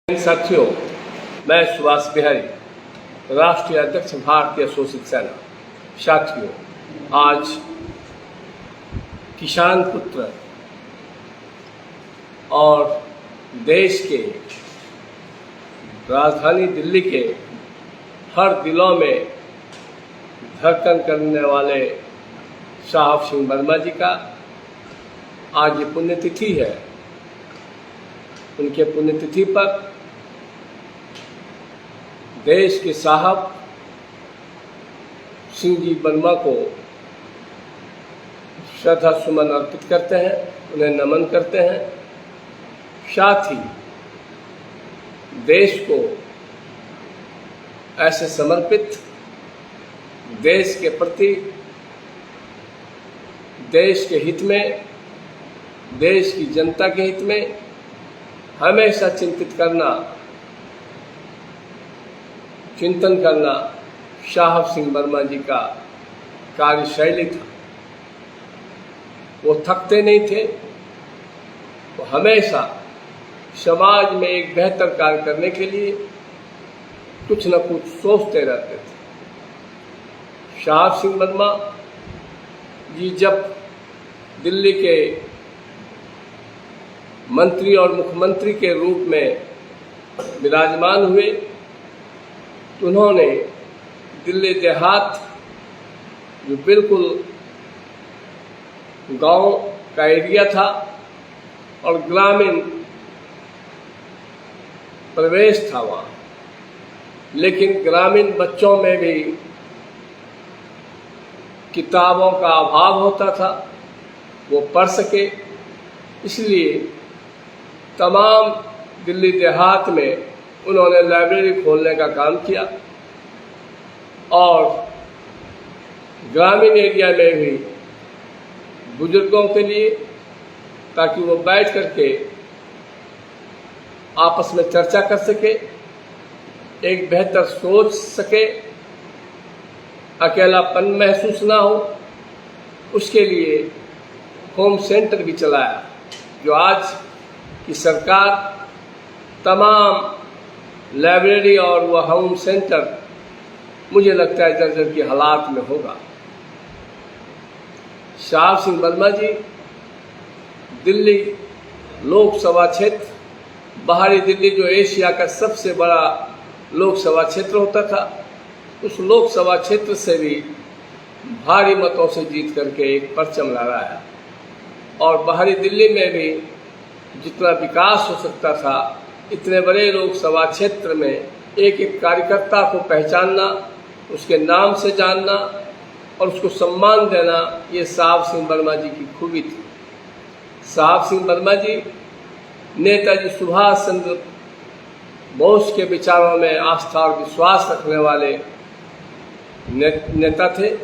साथियों, मैं सुभाष बिहारी, राष्ट्रीय अध्यक्ष भारतीय शोषित सेना। साथियों, आज किसान पुत्र और देश के राजधानी दिल्ली के हर दिलों में धड़कन करने वाले साहब सिंह वर्मा जी का आज ये पुण्यतिथि है। उनके पुण्यतिथि पर देश के साहब सिंह जी वर्मा को श्रद्धा सुमन अर्पित करते हैं, उन्हें नमन करते हैं। साथ ही देश को ऐसे समर्पित, देश के प्रति, देश के हित में, देश की जनता के हित में हमेशा चिंतन करना साहब सिंह वर्मा जी का कार्यशैली था। वो थकते नहीं थे, वो हमेशा समाज में एक बेहतर कार्य करने के लिए कुछ न कुछ सोचते रहते थे। साहब सिंह वर्मा जी जब दिल्ली के मंत्री और मुख्यमंत्री के रूप में विराजमान हुए तो उन्होंने दिल्ली देहात, जो बिल्कुल गांव का एरिया था और ग्रामीण प्रवेश था वहाँ, लेकिन ग्रामीण बच्चों में भी किताबों का अभाव होता था, वो पढ़ सके, इसलिए तमाम दिल्ली देहात में उन्होंने लाइब्रेरी खोलने का काम किया और ग्रामीण एरिया में भी बुजुर्गों के लिए, ताकि वो बैठ करके आपस में चर्चा कर सके, एक बेहतर सोच सके, अकेलापन महसूस ना हो, उसके लिए होम सेंटर भी चलाया, जो आज की सरकार तमाम लाइब्रेरी और वह होम सेंटर मुझे लगता है जर्जर की हालात में होगा। साहब सिंह वर्मा जी दिल्ली लोकसभा क्षेत्र, बाहरी दिल्ली जो एशिया का सबसे बड़ा लोकसभा क्षेत्र होता था, उस लोकसभा क्षेत्र से भी भारी मतों से जीत करके एक परचम लहराया और बाहरी दिल्ली में भी जितना विकास हो सकता था, इतने बड़े लोकसभा क्षेत्र में एक एक कार्यकर्ता को पहचानना, उसके नाम से जानना और उसको सम्मान देना, ये साहब सिंह वर्मा जी की खूबी थी। साहब सिंह वर्मा जी नेताजी सुभाष चंद्र बोस के विचारों में आस्था और विश्वास रखने वाले नेता थे,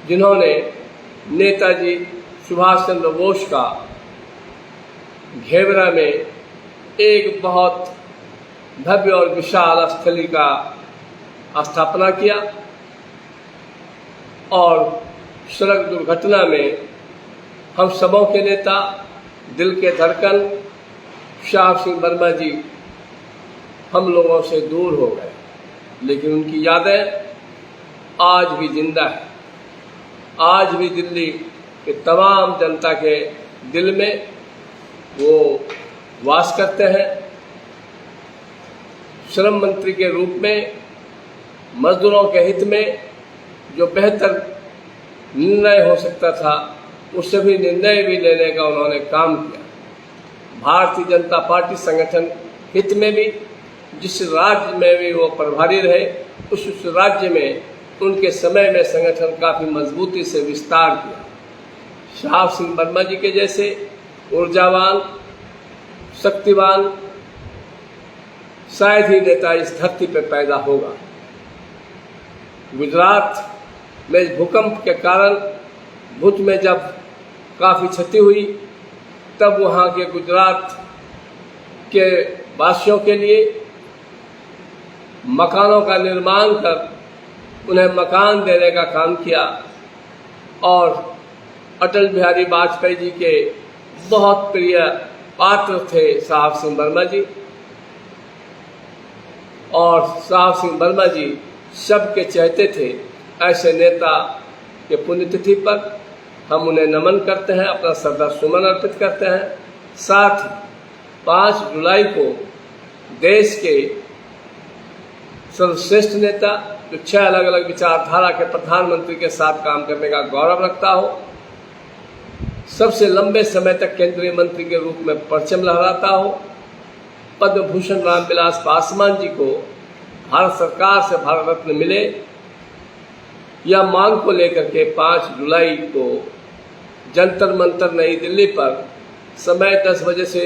जिन्होंने नेताजी सुभाष चंद्र बोस का घेवरा में एक बहुत भव्य और विशाल स्थली का स्थापना किया और सड़क दुर्घटना में हम सबों के नेता, दिल के धड़कन साहब सिंह वर्मा जी हम लोगों से दूर हो गए, लेकिन उनकी यादें आज भी जिंदा है। आज भी दिल्ली के तमाम जनता के दिल में वो वास करते हैं। श्रम मंत्री के रूप में मजदूरों के हित में जो बेहतर निर्णय हो सकता था, उससे भी निर्णय भी लेने का उन्होंने काम किया। भारतीय जनता पार्टी संगठन हित में भी, जिस राज्य में भी वो प्रभारी रहे, उस राज्य में उनके समय में संगठन काफ़ी मजबूती से विस्तार किया। साहब सिंह वर्मा जी के जैसे ऊर्जावान, शक्तिवान शायद ही नेता इस धरती पर पैदा होगा। गुजरात में भूकंप के कारण भुज में जब काफ़ी क्षति हुई, तब वहाँ के गुजरात के वासियों के लिए मकानों का निर्माण कर उन्हें मकान देने का काम किया और अटल बिहारी वाजपेयी जी के बहुत प्रिय पात्र थे साहब सिंह वर्मा जी। और साहब सिंह वर्मा जी सबके चहेते थे। ऐसे नेता के पुण्यतिथि पर हम उन्हें नमन करते हैं, अपना श्रद्धा सुमन अर्पित करते हैं। साथ ही 5 जुलाई को देश के सर्वश्रेष्ठ नेता जो 6 अलग अलग विचारधारा के प्रधानमंत्री के साथ काम करने का गौरव रखता हो, सबसे लंबे समय तक केंद्रीय मंत्री के रूप में परचम लहराता हो, पद्म भूषण रामविलास पासवान जी को भारत सरकार से भारत रत्न मिले, यह मांग को लेकर के 5 जुलाई को जंतर मंतर नई दिल्ली पर समय 10 बजे से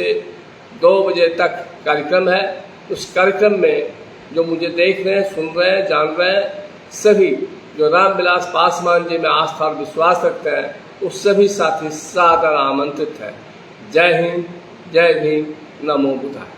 2 बजे तक कार्यक्रम है। उस कार्यक्रम में जो मुझे देख रहे हैं, सुन रहे हैं, जान रहे हैं, सभी जो रामविलास पासवान जी में आस्था और विश्वास रखते हैं, उस सभी साथी सादर आमंत्रित हैं। जय हिंद, जय भीम, नमो बुद्धाय।